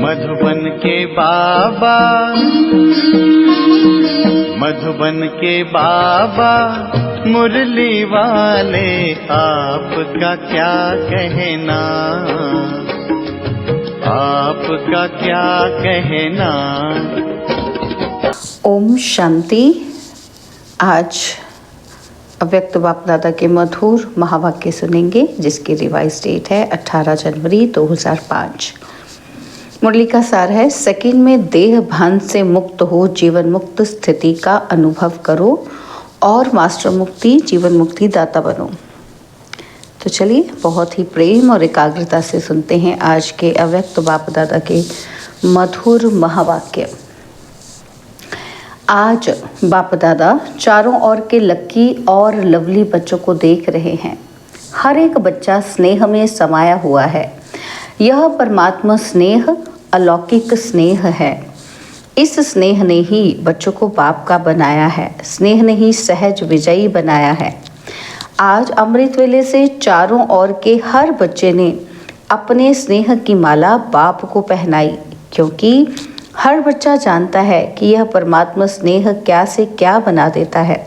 मधुबन के बाबा, मधुबन के बाबा मुरली वाले, आपका क्या कहना, आपका क्या कहना। ओम शांति। आज अव्यक्त बाप दादा के मधुर महावाक्य सुनेंगे, जिसकी रिवाइज डेट है 18 जनवरी 2005। मुरली का सार है, सेकंड में देह भान से मुक्त हो जीवन मुक्त स्थिति का अनुभव करो और मास्टर मुक्ति जीवन मुक्ति दाता बनो। तो चलिए बहुत ही प्रेम और एकाग्रता से सुनते हैं आज के अव्यक्त बाप दादा के मधुर महावाक्य। आज बाप दादा चारों ओर के लक्की और लवली बच्चों को देख रहे हैं। हर एक बच्चा स्नेह में समाया हुआ है। यह परमात्मा स्नेह अलौकिक स्नेह है। इस स्नेह ने ही बच्चों को बाप का बनाया है। स्नेह ने ही सहज विजयी बनाया है। आज अमृत वेले से चारों ओर के हर बच्चे ने अपने स्नेह की माला बाप को पहनाई, क्योंकि हर बच्चा जानता है कि यह परमात्मा स्नेह क्या से क्या बना देता है।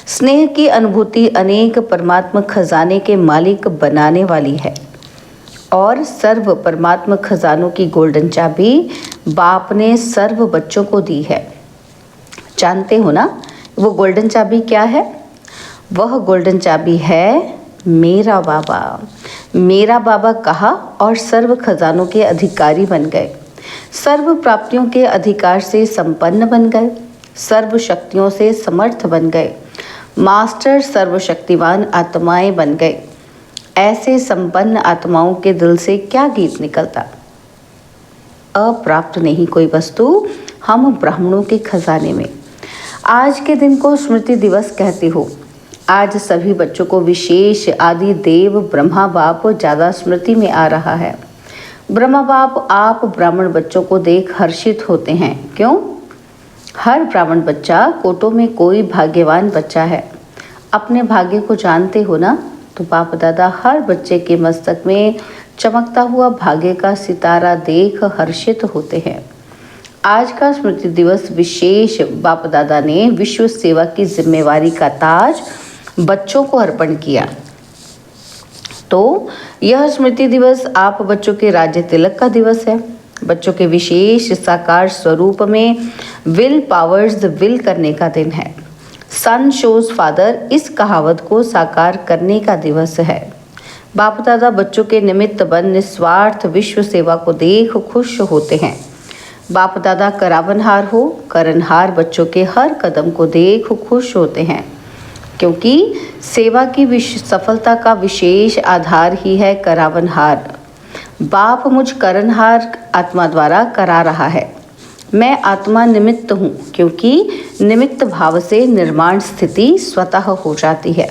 स्नेह की अनुभूति अनेक परमात्मा खजाने के मालिक बनाने वाली है और सर्व परमात्मा खजानों की गोल्डन चाबी बाप ने सर्व बच्चों को दी है। जानते हो ना वो गोल्डन चाबी क्या है? वह गोल्डन चाबी है मेरा बाबा। मेरा बाबा कहा और सर्व खजानों के अधिकारी बन गए, सर्व प्राप्तियों के अधिकार से संपन्न बन गए, सर्व शक्तियों से समर्थ बन गए, मास्टर सर्वशक्तिवान आत्माएं बन गए। ऐसे संपन्न आत्माओं के दिल से क्या गीत निकलता? अप्राप्त नहीं कोई वस्तु हम ब्राह्मणों के खजाने में। आज के दिन को स्मृति दिवस कहते हो। आज सभी बच्चों को विशेष आदि देव ब्रह्मा बाप ज़्यादा स्मृति में आ रहा है। ब्रह्मा बाप आप ब्राह्मण बच्चों को देख हर्षित होते हैं। क्यों? हर ब्राह्मण बच्चा कोटों में कोई भाग्यवान बच्चा है। अपने भाग्य को जानते हो ना? तो बाप दादा हर बच्चे के मस्तक में चमकता हुआ भाग्य का सितारा देख हर्षित होते हैं। आज का स्मृति दिवस विशेष बाप दादा ने विश्व सेवा की जिम्मेवारी का ताज बच्चों को अर्पण किया। तो यह स्मृति दिवस आप बच्चों के राज्य तिलक का दिवस है। बच्चों के विशेष साकार स्वरूप में विल पावर्स विल करने का दिन है। सन शोज फादर इस कहावत को साकार करने का दिवस है। बाप दादा बच्चों के निमित्त बन निस्वार्थ विश्व सेवा को देख खुश होते हैं। बाप दादा करावनहार हो करनहार बच्चों के हर कदम को देख खुश होते हैं, क्योंकि सेवा की सफलता का विशेष आधार ही है करावनहार। बाप मुझ करनहार आत्मा द्वारा करा रहा है। मैं आत्मा निमित्त हूँ, क्योंकि निमित्त भाव से निर्माण स्थिति स्वतः हो जाती है।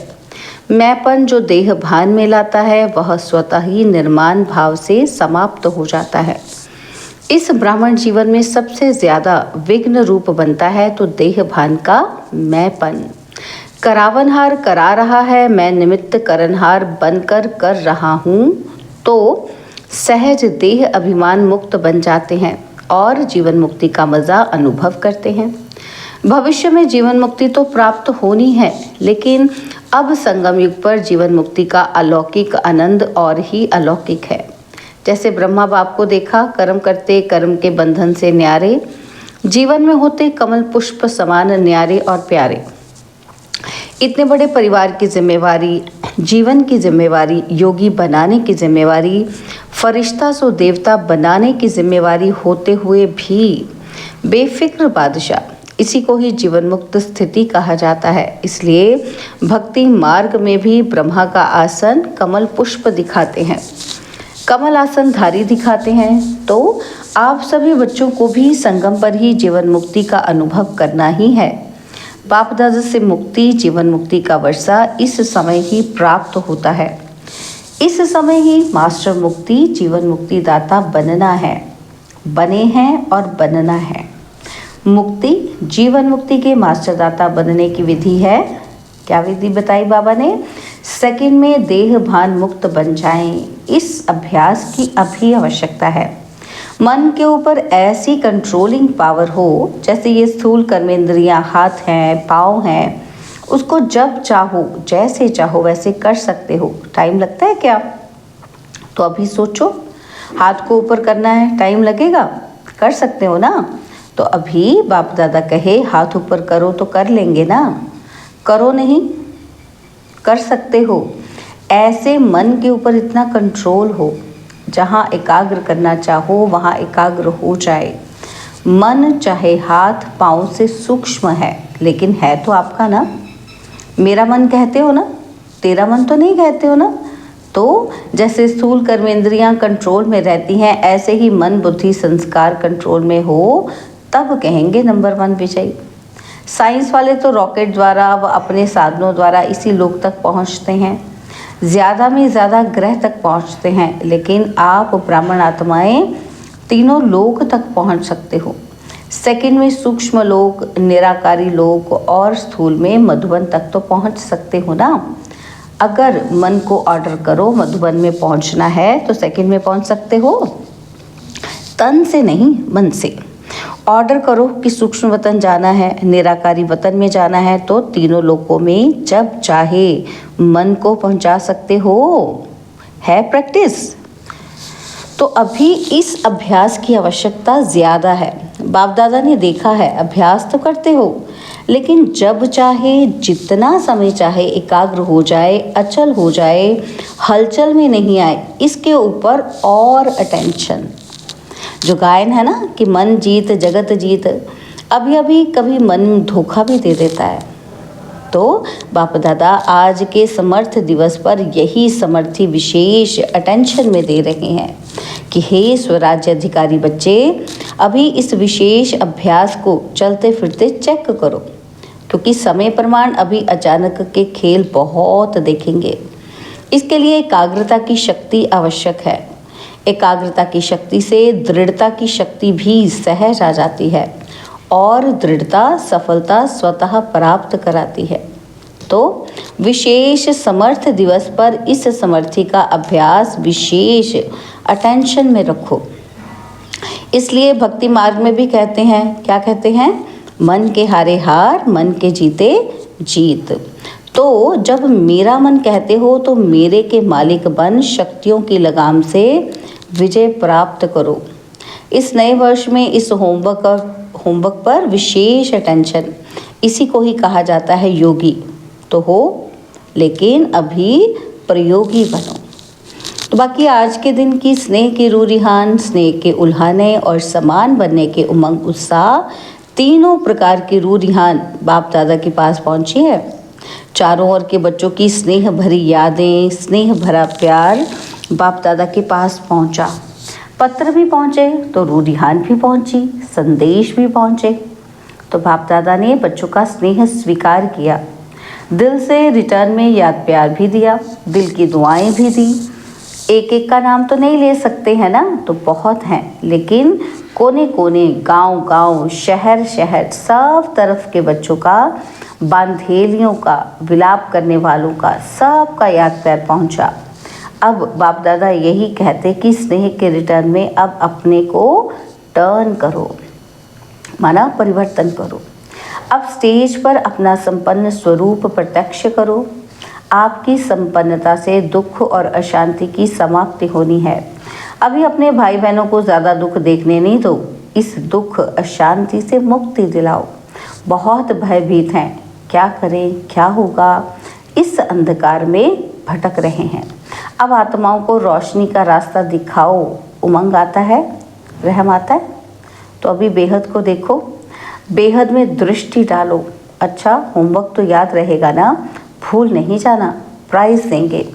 मैंपन जो देह भान में लाता है वह स्वतः ही निर्माण भाव से समाप्त हो जाता है। इस ब्राह्मण जीवन में सबसे ज़्यादा विघ्न रूप बनता है तो देह भान का मैंपन। करावनहार करा रहा है, मैं निमित्त करनहार बनकर कर रहा हूँ, तो सहज देह अभिमान मुक्त बन जाते हैं और जीवन मुक्ति का मज़ा अनुभव करते हैं। भविष्य में जीवन मुक्ति तो प्राप्त होनी है, लेकिन अब संगम युग पर जीवन मुक्ति का अलौकिक आनंद और ही अलौकिक है। जैसे ब्रह्मा बाप को देखा, कर्म करते कर्म के बंधन से न्यारे, जीवन में होते कमल पुष्प समान न्यारे और प्यारे। इतने बड़े परिवार की जिम्मेवारी, जीवन की जिम्मेवारी, योगी बनाने की जिम्मेवारी, फरिश्ता सो देवता बनाने की जिम्मेवारी होते हुए भी बेफिक्र बादशाह, इसी को ही जीवन मुक्त स्थिति कहा जाता है। इसलिए भक्ति मार्ग में भी ब्रह्मा का आसन कमल पुष्प दिखाते हैं, कमल आसन धारी दिखाते हैं। तो आप सभी बच्चों को भी संगम पर ही जीवन मुक्ति का अनुभव करना ही है। बाप दादा से मुक्ति जीवन मुक्ति का वर्षा इस समय ही प्राप्त होता है। इस समय ही मास्टर मुक्ति जीवन मुक्ति दाता बनना है, बने हैं और बनना है। मुक्ति जीवन मुक्ति के मास्टर दाता बनने की विधि है। क्या विधि बताई बाबा ने? सेकंड में देह भान मुक्त बन जाएं। इस अभ्यास की अभी आवश्यकता है। मन के ऊपर ऐसी कंट्रोलिंग पावर हो, जैसे ये स्थूल कर्मेंद्रियां, हाथ हैं, पाँव हैं, उसको जब चाहो जैसे चाहो वैसे कर सकते हो। टाइम लगता है क्या? तो अभी सोचो, हाथ को ऊपर करना है, टाइम लगेगा? कर सकते हो ना? तो अभी बाप दादा कहे हाथ ऊपर करो तो कर लेंगे ना? करो नहीं, कर सकते हो। ऐसे मन के ऊपर इतना कंट्रोल हो, जहाँ एकाग्र करना चाहो वहाँ एकाग्र हो जाए। मन चाहे हाथ पाँव से सूक्ष्म है, लेकिन है तो आपका ना। मेरा मन कहते हो ना, तेरा मन तो नहीं कहते हो ना। तो जैसे स्थूल कर्मेंद्रियां कंट्रोल में रहती हैं, ऐसे ही मन बुद्धि संस्कार कंट्रोल में हो, तब कहेंगे नंबर 1 विजयी। साइंस वाले तो रॉकेट द्वारा व अपने साधनों द्वारा इसी लोक तक पहुंचते हैं, ज़्यादा में ज़्यादा ग्रह तक पहुंचते हैं, लेकिन आप ब्राह्मण आत्माएं तीनों लोक तक पहुंच सकते हो। सेकंड में सूक्ष्म लोक, निराकारी लोक और स्थूल में मधुबन तक तो पहुंच सकते हो ना। अगर मन को ऑर्डर करो मधुबन में पहुंचना है तो सेकंड में पहुंच सकते हो, तन से नहीं मन से। ऑर्डर करो कि सूक्ष्म वतन जाना है, निराकारी वतन में जाना है, तो तीनों लोकों में जब चाहे मन को पहुंचा सकते हो। है प्रैक्टिस। तो अभी इस अभ्यास की आवश्यकता ज़्यादा है। बाप दादा ने देखा है, अभ्यास तो करते हो, लेकिन जब चाहे जितना समय चाहे एकाग्र हो जाए, अचल हो जाए, हलचल में नहीं आए, इसके ऊपर और अटेंशन। जो गायन है ना कि मन जीत जगत जीत, अभी अभी कभी मन धोखा भी दे देता है। तो बाप दादा आज के समर्थ दिवस पर यही समर्थी विशेष अटेंशन में दे रहे हैं कि हे स्वराज्य अधिकारी बच्चे, अभी इस विशेष अभ्यास को चलते फिरते चेक करो, क्योंकि समय प्रमाण अभी अचानक के खेल बहुत देखेंगे। इसके लिए एकाग्रता की शक्ति आवश्यक है। एकाग्रता की शक्ति से दृढ़ता की शक्ति भी सहज आ जाती है और दृढ़ता सफलता स्वतः प्राप्त कराती है। तो विशेष समर्थ दिवस पर इस समर्थी का अभ्यास विशेष अटेंशन में रखो। इसलिए भक्ति मार्ग में भी कहते हैं, क्या कहते हैं? मन के हारे हार, मन के जीते जीत। तो जब मेरा मन कहते हो तो मेरे के मालिक बन शक्तियों की लगाम से विजय प्राप्त करो। इस नए वर्ष में इस होमवर्क पर विशेष अटेंशन, इसी को ही कहा जाता है योगी। तो हो, लेकिन अभी प्रयोगी बनो। तो बाकी आज के दिन की स्नेह की रूरिहान, स्नेह के उल्हाने और समान बनने के उमंग उत्साह, तीनों प्रकार की रूरिहान बाप दादा के पास पहुंची है। चारों ओर के बच्चों की स्नेह भरी यादें, स्नेह भरा प्यार बाप दादा के पास पहुंचा। पत्र भी पहुंचे तो रूरिहान भी पहुंची, संदेश भी पहुंचे। तो बाप दादा ने बच्चों का स्नेह स्वीकार किया, दिल से रिटर्न में याद प्यार भी दिया, दिल की दुआएं भी दी। एक एक का नाम तो नहीं ले सकते हैं ना, तो बहुत हैं, लेकिन कोने कोने, गांव गांव, शहर शहर, सब तरफ के बच्चों का, बांधेलियों का, विलाप करने वालों का, सबका याद प्यार पहुंचा। अब बाप दादा यही कहते कि स्नेह के रिटर्न में अब अपने को टर्न करो, माना परिवर्तन करो। अब स्टेज पर अपना संपन्न स्वरूप प्रत्यक्ष करो। आपकी संपन्नता से दुख और अशांति की समाप्ति होनी है। अभी अपने भाई बहनों को ज़्यादा दुख देखने नहीं दो, इस दुख अशांति से मुक्ति दिलाओ। बहुत भयभीत हैं, क्या करें, क्या होगा, इस अंधकार में भटक रहे हैं। अब आत्माओं को रोशनी का रास्ता दिखाओ। उमंग आता है, रहम आता है। तो अभी बेहद को देखो, बेहद में दृष्टि डालो। अच्छा, होमवर्क तो याद रहेगा ना, भूल नहीं जाना, प्राइज देंगे।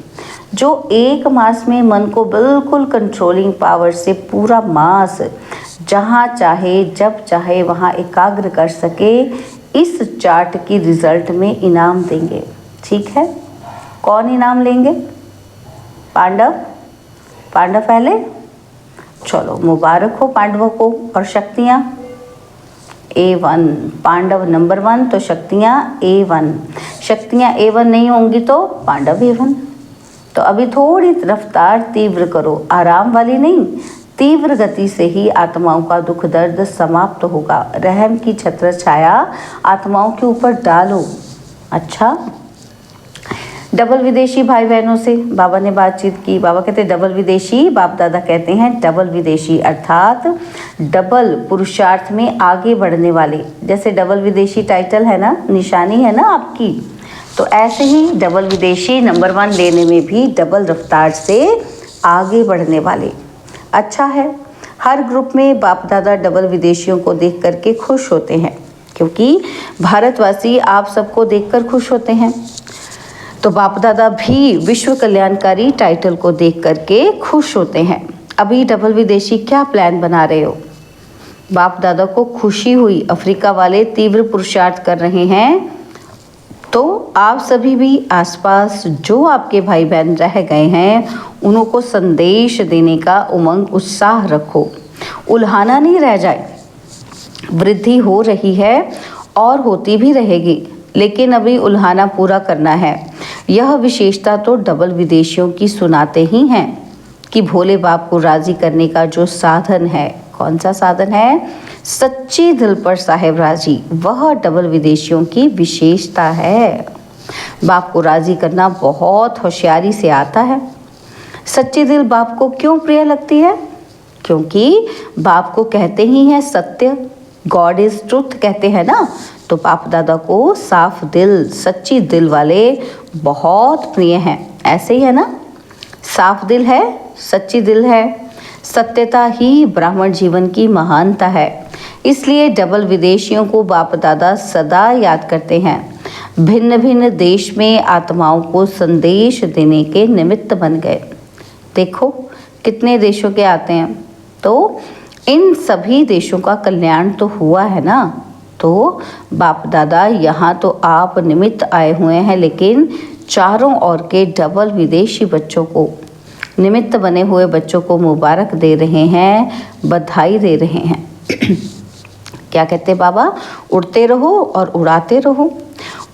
जो 1 मास में मन को बिल्कुल कंट्रोलिंग पावर से पूरा मास जहाँ चाहे जब चाहे वहाँ एकाग्र कर सके, इस चार्ट की रिजल्ट में इनाम देंगे। ठीक है, कौन इनाम लेंगे? पांडव पहले, चलो मुबारक हो पांडवों को। और शक्तियाँ A1, पांडव नंबर 1 तो शक्तियाँ A1। शक्तियाँ A1 नहीं होंगी तो पांडव A1। तो अभी थोड़ी रफ्तार तीव्र करो, आराम वाली नहीं, तीव्र गति से ही आत्माओं का दुख दर्द समाप्त होगा। रहम की छत्र छाया आत्माओं के ऊपर डालो। अच्छा, डबल विदेशी भाई बहनों से बाबा ने बातचीत की। बाबा कहते हैं डबल विदेशी, बाप दादा कहते हैं डबल विदेशी, अर्थात डबल पुरुषार्थ में आगे बढ़ने वाले। जैसे डबल विदेशी टाइटल है ना, निशानी है ना आपकी, तो ऐसे ही डबल विदेशी नंबर 1 लेने में भी डबल रफ्तार से आगे बढ़ने वाले। अच्छा है, हर ग्रुप में बाप दादा डबल विदेशियों को देख करके खुश होते हैं, क्योंकि भारतवासी आप सबको देखकर खुश होते हैं। तो बाप दादा भी विश्व कल्याणकारी टाइटल को देख करके खुश होते हैं। अभी डबल विदेशी क्या प्लान बना रहे हो? बाप दादा को खुशी हुई, अफ्रीका वाले तीव्र पुरुषार्थ कर रहे हैं, तो आप सभी भी आसपास जो आपके भाई बहन रह गए हैं उन्हों को संदेश देने का उमंग उत्साह रखो, उल्हाना नहीं रह जाए। वृद्धि हो रही है और होती भी रहेगी, लेकिन अभी उल्हाना पूरा करना है। यह विशेषता तो डबल विदेशियों की सुनाते ही हैं कि भोले बाप को राजी करने का जो साधन है, कौन सा साधन है? सच्चे दिल पर साहेब राजी, वह डबल विदेशियों की विशेषता है। बाप को राजी करना बहुत होशियारी से आता है। सच्चे दिल बाप को क्यों प्रिय लगती है? क्योंकि बाप को कहते ही हैं सत्य, गॉड इज ट्रुथ कहते हैं ना, तो बाप दादा को साफ दिल, सच्ची दिल वाले बहुत प्रिय हैं। ऐसे ही है ना, साफ दिल है, सच्ची दिल है, सत्यता ही ब्राह्मण जीवन की महानता है। इसलिए डबल विदेशियों को बाप दादा सदा याद करते हैं। भिन्न भिन्न देश में आत्माओं को संदेश देने के निमित्त बन गए। देखो कितने देशों के आते हैं, तो इन सभी देशों का कल्याण तो हुआ है ना। तो बाप दादा यहाँ तो आप निमित्त आए हुए हैं, लेकिन चारों ओर के डबल विदेशी बच्चों को, निमित्त बने हुए बच्चों को मुबारक दे रहे हैं, बधाई दे रहे हैं। क्या कहते बाबा? उड़ते रहो और उड़ाते रहो।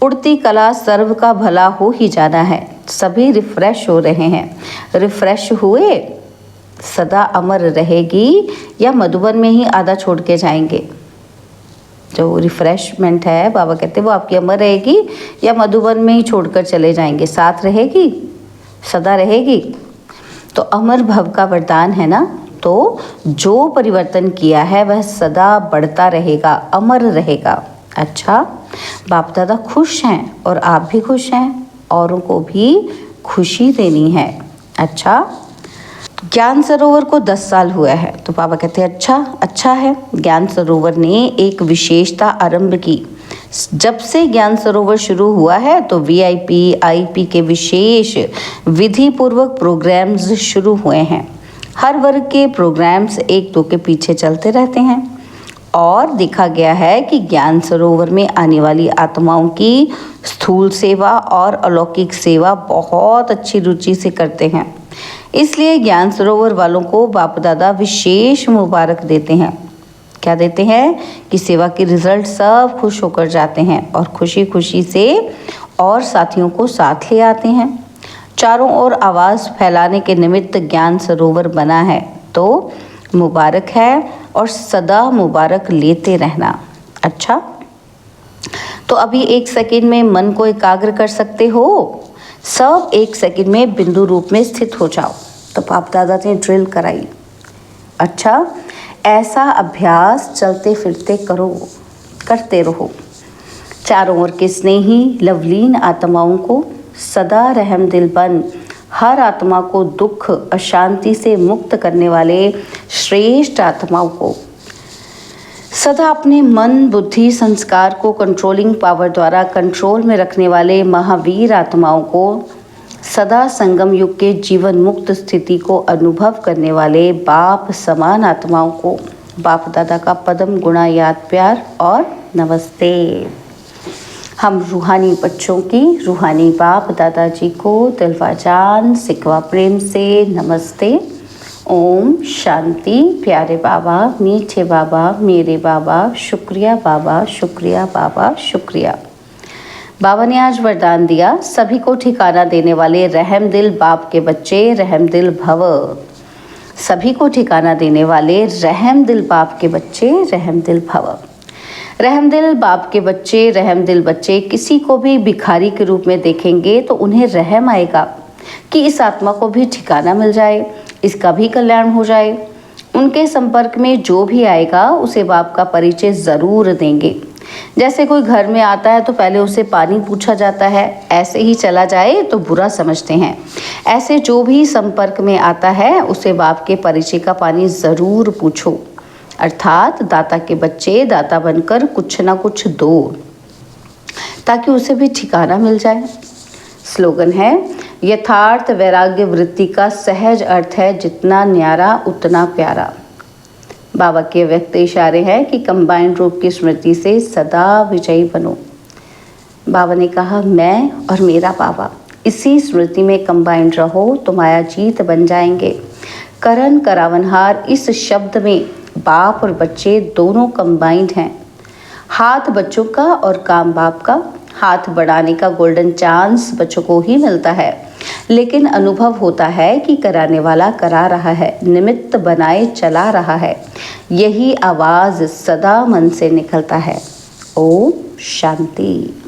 उड़ती कला सर्व का भला हो ही जाना है। सभी रिफ्रेश हो रहे हैं। रिफ्रेश हुए, सदा अमर रहेगी या मधुबन में ही आधा छोड़ के जाएंगे? जो रिफ्रेशमेंट है बाबा कहते हैं वो आपकी अमर रहेगी या मधुबन में ही छोड़कर चले जाएंगे? साथ रहेगी, सदा रहेगी। तो अमर भव का वरदान है ना, तो जो परिवर्तन किया है वह सदा बढ़ता रहेगा, अमर रहेगा। अच्छा, बाप दादा खुश हैं और आप भी खुश हैं, औरों को भी खुशी देनी है। अच्छा, ज्ञान सरोवर को 10 साल हुआ है, तो बाबा कहते हैं अच्छा है। ज्ञान सरोवर ने एक विशेषता आरंभ की। जब से ज्ञान सरोवर शुरू हुआ है तो VIP, IP के विशेष विधि पूर्वक प्रोग्राम्स शुरू हुए हैं। हर वर्ग के प्रोग्राम्स एक दो के पीछे चलते रहते हैं और देखा गया है कि ज्ञान सरोवर में आने वाली आत्माओं की स्थूल सेवा और अलौकिक सेवा बहुत अच्छी रुचि से करते हैं। इसलिए ज्ञान सरोवर वालों को बाप दादा विशेष मुबारक देते हैं। क्या देते हैं? कि सेवा के रिजल्ट सब खुश होकर जाते हैं और खुशी खुशी से और साथियों को साथ ले आते हैं। चारों ओर आवाज़ फैलाने के निमित्त ज्ञान सरोवर बना है, तो मुबारक है और सदा मुबारक लेते रहना। अच्छा, तो अभी 1 सेकंड में मन को एकाग्र कर सकते हो। सब 1 सेकंड में बिंदु रूप में स्थित हो जाओ। तो बाप दादा ने ड्रिल कराई। अच्छा, ऐसा अभ्यास चलते फिरते करते रहो। चारों ओर के स्नेही लवलीन आत्माओं को सदा रहम दिल बन हर आत्मा को दुख अशांति से मुक्त करने वाले श्रेष्ठ आत्माओं को सदा अपने मन बुद्धि संस्कार को कंट्रोलिंग पावर द्वारा कंट्रोल में रखने वाले महावीर आत्माओं को सदा संगम युग के जीवन मुक्त स्थिति को अनुभव करने वाले बाप समान आत्माओं को बाप दादा का पदम गुणा याद प्यार और नमस्ते। हम रूहानी बच्चों की रूहानी बाप दादाजी को दिलवा जान सिकवा प्रेम से नमस्ते। ओम शांति। प्यारे बाबा, मीठे बाबा, मेरे बाबा, शुक्रिया बाबा, शुक्रिया बाबा, शुक्रिया। बाबा ने आज वरदान दिया, सभी को ठिकाना देने वाले रहम दिल बाप के बच्चे रहम दिल भव, सभी को ठिकाना देने वाले रहम दिल बाप के बच्चे रहम दिल भव। रहम दिल बाप के बच्चे रहम दिल बच्चे किसी को भी भिखारी के रूप में देखेंगे तो उन्हें रहम आएगा कि इस आत्मा को भी ठिकाना मिल जाए, इसका भी कल्याण हो जाए। उनके संपर्क में जो भी आएगा उसे बाप का परिचय ज़रूर देंगे। जैसे कोई घर में आता है तो पहले उसे पानी पूछा जाता है, ऐसे ही चला जाए तो बुरा समझते हैं। ऐसे जो भी संपर्क में आता है उसे बाप के परिचय का पानी ज़रूर पूछो, अर्थात दाता के बच्चे दाता बनकर कुछ ना कुछ दो, ताकि उसे भी ठिकाना मिल जाए। स्लोगन है, यथार्थ वैराग्य वृत्ति का सहज अर्थ है जितना न्यारा उतना प्यारा। बाबा के व्यक्त इशारे हैं कि कंबाइंड रूप की स्मृति से सदा विजयी बनो। बाबा ने कहा, मैं और मेरा बाबा इसी स्मृति में कंबाइंड रहो तो माया जीत बन जाएंगे। करण करावनहार इस शब्द में बाप और बच्चे दोनों कंबाइंड हैं। हाथ बच्चों का और काम बाप का। हाथ बढ़ाने का गोल्डन चांस बच्चों को ही मिलता है, लेकिन अनुभव होता है कि कराने वाला करा रहा है, निमित्त बनाए चला रहा है। यही आवाज़ सदा मन से निकलता है। ओम शांति।